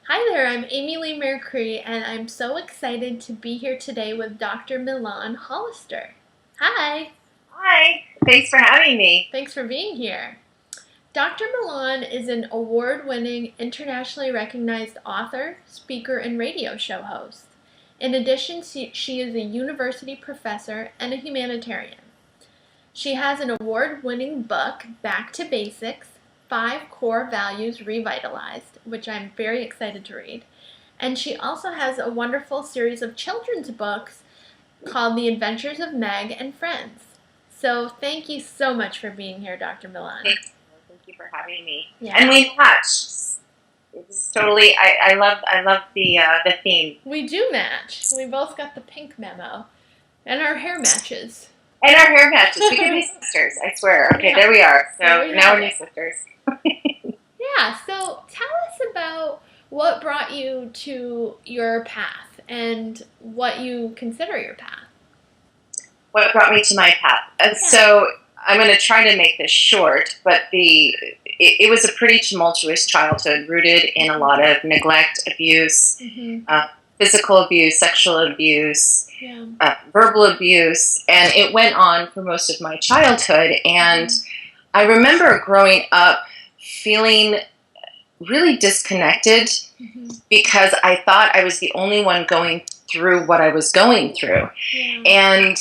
Hi there, I'm Amy Lee Mercree, and I'm so excited to be here today with Dr. Milan Hollister. Hi, Hi, thanks for having me. thanks for being here. Dr. Milan is an award winning, internationally recognized author, speaker, and radio show host. In addition, she is a university professor and a humanitarian. She has an award winning book, Back to Basics: Five Core Values Revitalized, which I'm very excited to read. And she also has a wonderful series of children's books called The Adventures of Meg and Friends. So thank you so much for being here, Dr. Milan. Thank you for having me. Yeah. And we match. It's totally. I love the theme. We do match. We both got the pink memo. And our hair matches. And our hair matches. We can be sisters. I swear. Okay, Yeah. there we are. So There we now have we're new it. sisters. Yeah, so tell us about what brought you to your path and what you consider your path. What brought me to my path? Yeah. So I'm going to try to make this short, but it was a pretty tumultuous childhood, rooted in a lot of neglect, abuse, physical abuse, sexual abuse, Yeah. verbal abuse, and it went on for most of my childhood. And I remember growing up feeling really disconnected because I thought I was the only one going through what I was going through. Yeah. And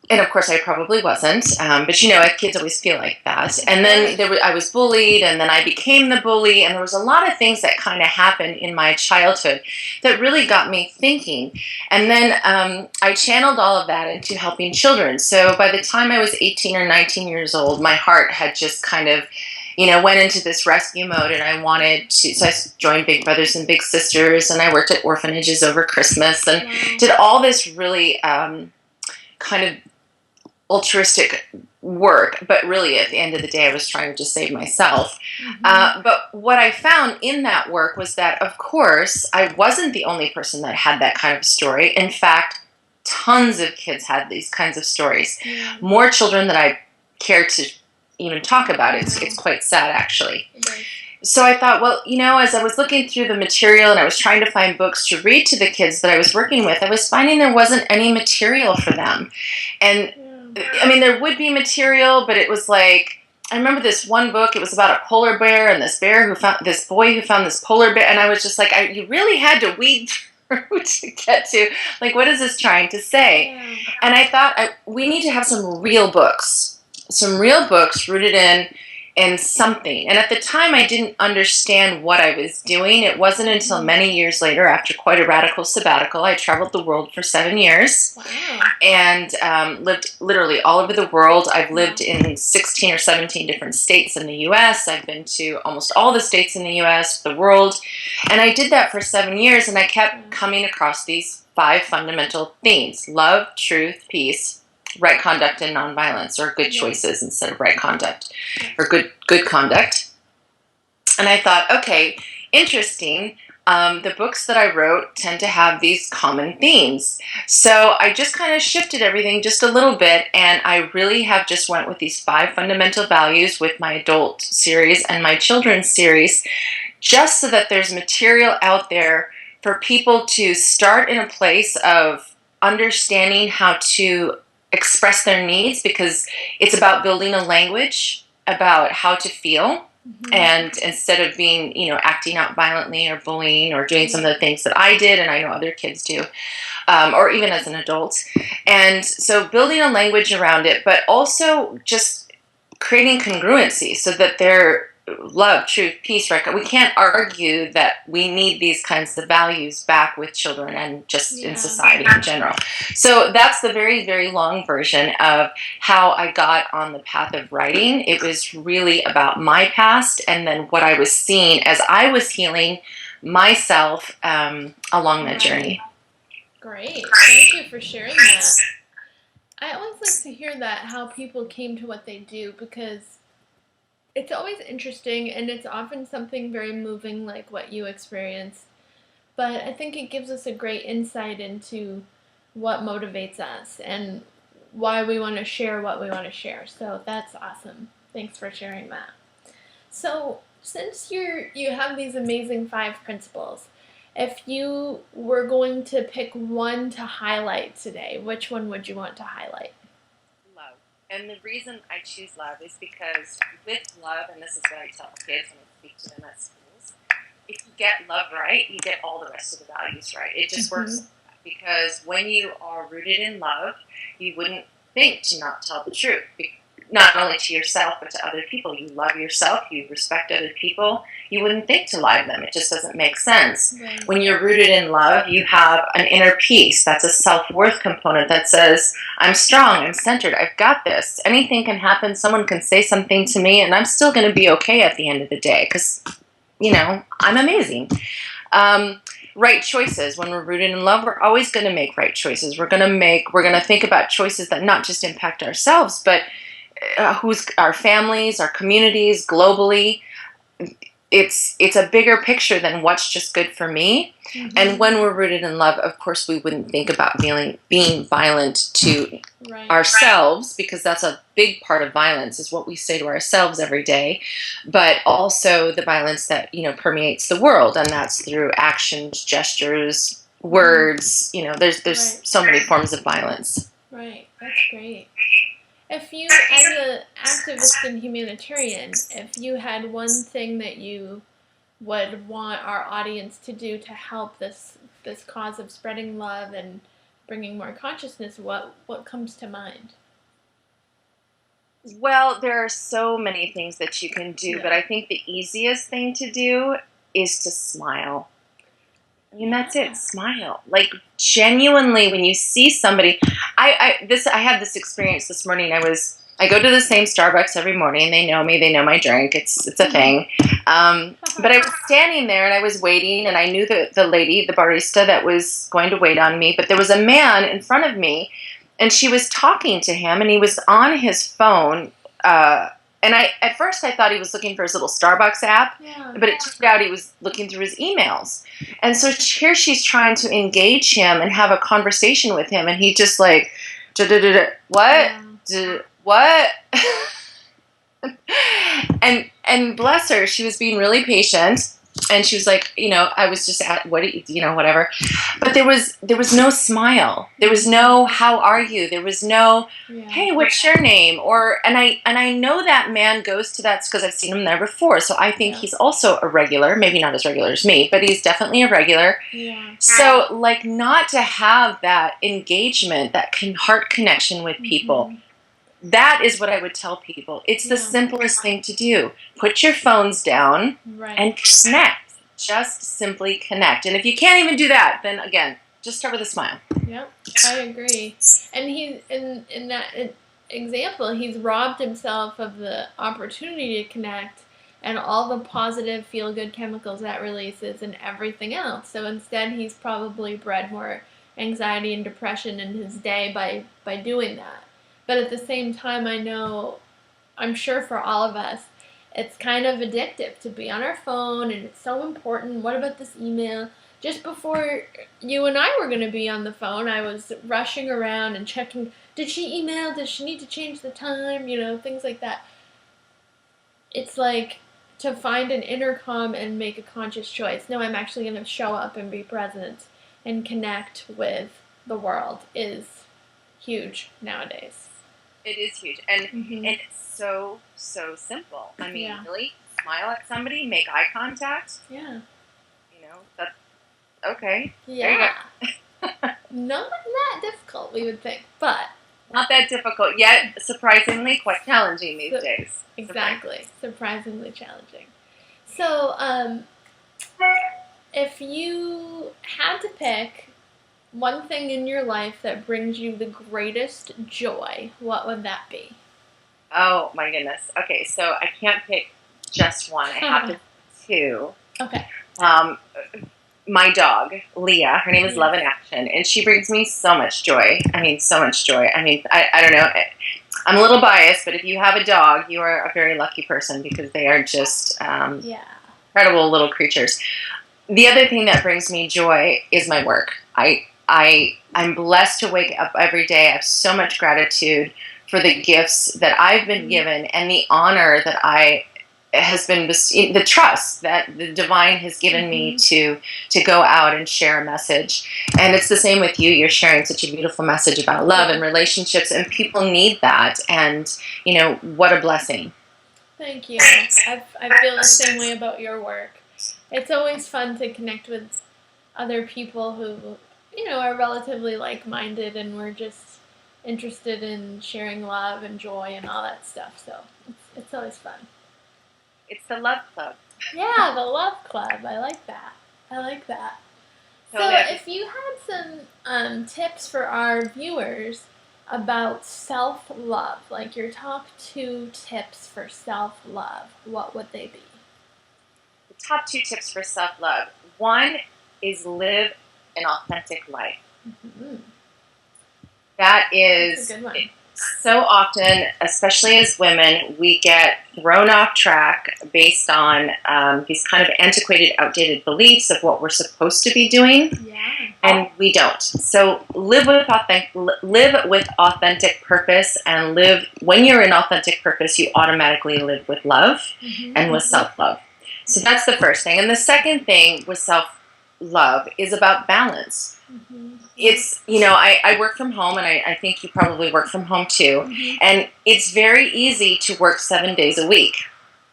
of course I probably wasn't, but kids always feel like that. And then I was bullied, and then I became the bully, and there was a lot of things that kind of happened in my childhood that really got me thinking. And then I channeled all of that into helping children. So by the time I was 18 or 19 years old, my heart had just kind of went into this rescue mode, and I wanted to, so I joined Big Brothers and Big Sisters, and I worked at orphanages over Christmas, and did all this really kind of altruistic work, but really at the end of the day I was trying to just save myself. But what I found in that work was that, of course, I wasn't the only person that had that kind of story. In fact, tons of kids had these kinds of stories. More children than I care to even talk about. It's quite sad, actually. So I thought, well, as I was looking through the material and I was trying to find books to read to the kids that I was working with, I was finding there wasn't any material for them. And I mean, there would be material, but it was like, I remember this one book, it was about a polar bear and this boy who found this polar bear, and I was just like, you really had to weed through to get to, like, what is this trying to say? And I thought, we need to have some real books rooted in something. And at the time, I didn't understand what I was doing. It wasn't until many years later, after quite a radical sabbatical, I traveled the world for 7 years. Wow. And lived literally all over the world. I've lived in 16 or 17 different states in the U.S. I've been to almost all the states in the U.S., the world. And I did that for 7 years, and I kept coming across these 5 fundamental themes: love, truth, peace, right conduct, and nonviolence, or good choices instead of right conduct, or good conduct. And I thought, okay, interesting. The books that I wrote tend to have these common themes. So I just kind of shifted everything just a little bit, and I really have just went with these 5 fundamental values with my adult series and my children's series, just so that there's material out there for people to start in a place of understanding how to express their needs, because it's about building a language about how to feel. And instead of being, acting out violently or bullying or doing some of the things that I did and I know other kids do, or even as an adult. And so building a language around it, but also just creating congruency so that they're love, truth, peace, right? We can't argue that we need these kinds of values back with children and just in society in general. So that's the very, very long version of how I got on the path of writing. It was really about my past and then what I was seeing as I was healing myself along that journey. Great. Thank you for sharing that. I always like to hear that, how people came to what they do, because it's always interesting, and it's often something very moving like what you experienced. But I think it gives us a great insight into what motivates us and why we want to share what we want to share. So that's awesome. Thanks for sharing that. So since you have these amazing 5 principles, if you were going to pick one to highlight today, which one would you want to highlight? Love. And the reason I choose love is because with love, and this is what I tell kids when I speak to them at schools, if you get love right, you get all the rest of the values right. It just works because when you are rooted in love, you wouldn't think to not tell the truth. Not only to yourself, but to other people. You love yourself, you respect other people. You wouldn't think to lie to them. It just doesn't make sense. Right. When you're rooted in love, you have an inner peace. That's a self-worth component that says, I'm strong, I'm centered, I've got this. Anything can happen. Someone can say something to me, and I'm still going to be okay at the end of the day because, I'm amazing. Right choices. When we're rooted in love, we're always going to make right choices. We're going to think about choices that not just impact ourselves, but who's our families, our communities, globally. It's a bigger picture than what's just good for me. Mm-hmm. And when we're rooted in love, of course, we wouldn't think about being violent to ourselves, because that's a big part of violence, is what we say to ourselves every day, but also the violence that, permeates the world, and that's through actions, gestures, words. There's so many forms of violence. Right. That's great. If you, as an activist and humanitarian, if you had one thing that you would want our audience to do to help this cause of spreading love and bringing more consciousness, what comes to mind? Well, there are so many things that you can do, but I think the easiest thing to do is to smile. I mean, that's it. Smile. Like, genuinely, when you see somebody, I had this experience this morning. I go to the same Starbucks every morning. They know me. They know my drink. It's a thing. But I was standing there and I was waiting, and I knew the lady, the barista that was going to wait on me. But there was a man in front of me, and she was talking to him, and he was on his phone. And at first I thought he was looking for his little Starbucks app, but it turned out he was looking through his emails. And so here she's trying to engage him and have a conversation with him, and he just like, what? What? And bless her, she was being really patient. And she was like, I was just at whatever. But there was no smile. There was no, how are you? There was no, hey, what's your name? And I know that man goes to that because I've seen him there before. So I think he's also a regular, maybe not as regular as me, but he's definitely a regular. Yeah. So like, not to have that engagement, that heart connection with people. Mm-hmm. That is what I would tell people. It's the simplest thing to do. Put your phones down and connect. Just simply connect. And if you can't even do that, then again, just start with a smile. Yep, I agree. And he's in that example, he's robbed himself of the opportunity to connect and all the positive feel-good chemicals that releases and everything else. So instead, he's probably bred more anxiety and depression in his day by doing that. But at the same time, I'm sure for all of us, it's kind of addictive to be on our phone, and it's so important. What about this email? Just before you and I were going to be on the phone, I was rushing around and checking, did she email? Does she need to change the time? Things like that. It's like to find an inner calm and make a conscious choice. No, I'm actually going to show up and be present and connect with the world is huge nowadays. It is huge, and it's so simple. I mean, really, smile at somebody, make eye contact. Yeah. That's okay. Yeah. Not that difficult, we would think, but not that difficult yet. Surprisingly, quite challenging these days. Exactly, surprisingly challenging. So, if you had to pick one thing in your life that brings you the greatest joy, what would that be? Oh, my goodness. Okay, so I can't pick just one. I have to pick two. Okay. My dog, Leah, her name is Love in Action, and she brings me so much joy. I mean, so much joy. I mean, I don't know. I'm a little biased, but if you have a dog, you are a very lucky person because they are just incredible little creatures. The other thing that brings me joy is my work. I'm blessed to wake up every day. I have so much gratitude for the gifts that I've been given and the honor that I has been the trust that the divine has given me to go out and share a message. And it's the same with you. You're sharing such a beautiful message about love and relationships, and people need that. And what a blessing. Thank you. I feel the same way about your work. It's always fun to connect with other people who are relatively like-minded, and we're just interested in sharing love and joy and all that stuff. So it's always fun. It's the love club. Yeah, the love club. I like that. So if you had some tips for our viewers about self-love, like your top 2 tips for self-love, what would they be? The top 2 tips for self-love. 1 is live an authentic life. Mm-hmm. That's a good one. So often, especially as women, we get thrown off track based on these kind of antiquated, outdated beliefs of what we're supposed to be doing, and we don't. So live with authentic purpose, and when you're in authentic purpose, you automatically live with love and with self-love. So that's the first thing. And the second thing with self-love is about balance. It's, I work from home, and I think you probably work from home too. And it's very easy to work 7 days a week.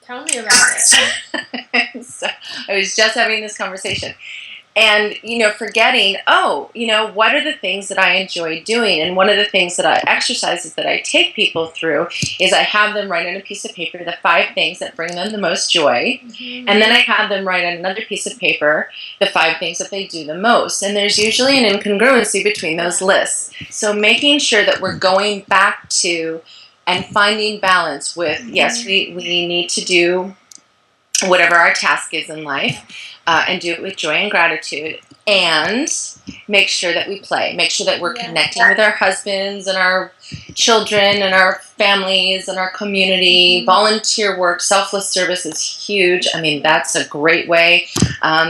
Tell me about it. So I was just having this conversation. And, forgetting, what are the things that I enjoy doing? And one of the things exercises that I take people through is I have them write on a piece of paper the 5 things that bring them the most joy. And then I have them write on another piece of paper the 5 things that they do the most. And there's usually an incongruency between those lists. So making sure that we're going back to and finding balance with, yes, we need to do whatever our task is in life, and do it with joy and gratitude, and make sure that we play. Make sure that we're connecting with our husbands and our children and our families and our community. Volunteer work, selfless service is huge. I mean, that's a great way.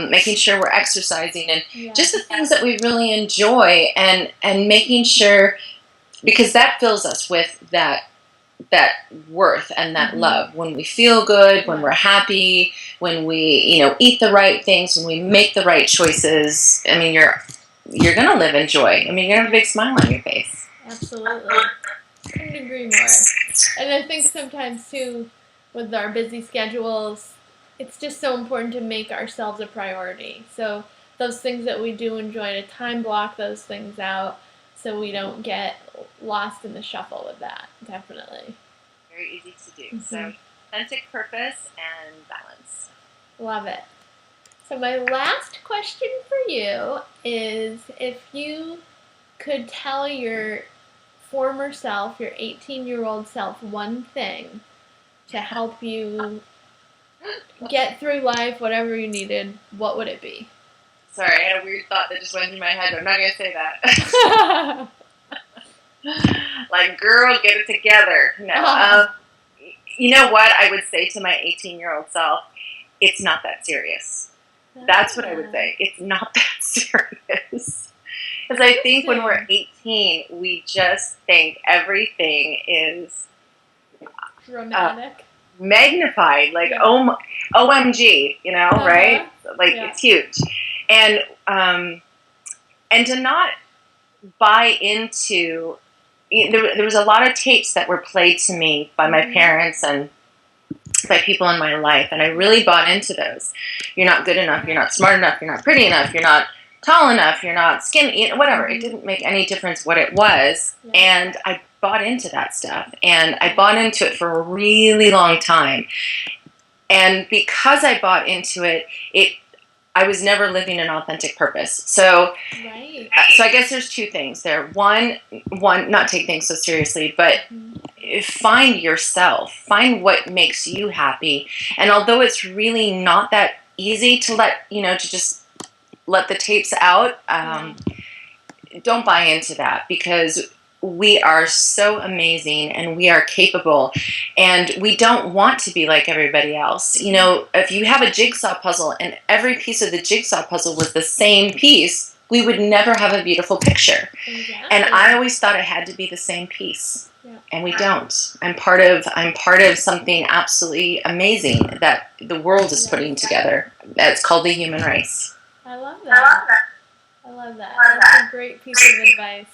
Making sure we're exercising, and just the things that we really enjoy, and making sure, because that fills us with that worth and that love. When we feel good, when we're happy, when we eat the right things, when we make the right choices, I mean, you're gonna live in joy. I mean, you're gonna have a big smile on your face. Absolutely. Couldn't agree more. And I think sometimes too, with our busy schedules, it's just so important to make ourselves a priority. So those things that we do enjoy, to time block those things out, so we don't get lost in the shuffle with that. Definitely. Very easy to do. So authentic purpose and balance. Love it. So my last question for you is, if you could tell your former self, your 18-year-old self, one thing to help you get through life, whatever you needed, what would it be? Sorry, I had a weird thought that just went through my head, but I'm not going to say that. Like, girl, get it together. No. You know what I would say to my 18-year-old self? It's not that serious. That's what I would say. It's not that serious. Because I think when we're 18, we just think everything is dramatic, magnified, like OMG, right? Like it's huge, and to not buy into. There was a lot of tapes that were played to me by my parents and by people in my life, and I really bought into those. You're not good enough. You're not smart enough. You're not pretty enough. You're not tall enough. You're not skinny. Whatever. It didn't make any difference what it was, and I bought into that stuff, and I bought into it for a really long time. And because I bought into it, I was never living an authentic purpose. So, so I guess there's 2 things there. One, not take things so seriously, but find yourself. Find what makes you happy. And although it's really not that easy to to just let the tapes out, don't buy into that, because we are so amazing and we are capable, and we don't want to be like everybody else. If you have a jigsaw puzzle and every piece of the jigsaw puzzle was the same piece, we would never have a beautiful picture. Exactly. And I always thought it had to be the same piece. Yeah. And we don't. I'm part of something absolutely amazing that the world is putting together. It's called the human race. I love that. I love that. That's a great piece of advice.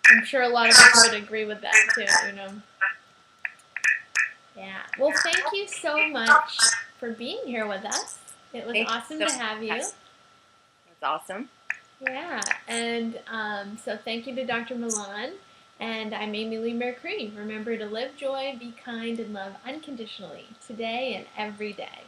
I'm sure a lot of us would agree with that too, you know. Yeah. Well, thank you so much for being here with us. It was awesome to have you. That's awesome. Yeah. And so thank you to Dr. Milan. And I'm Amy Leigh Mercree. Remember to live joy, be kind, and love unconditionally today and every day.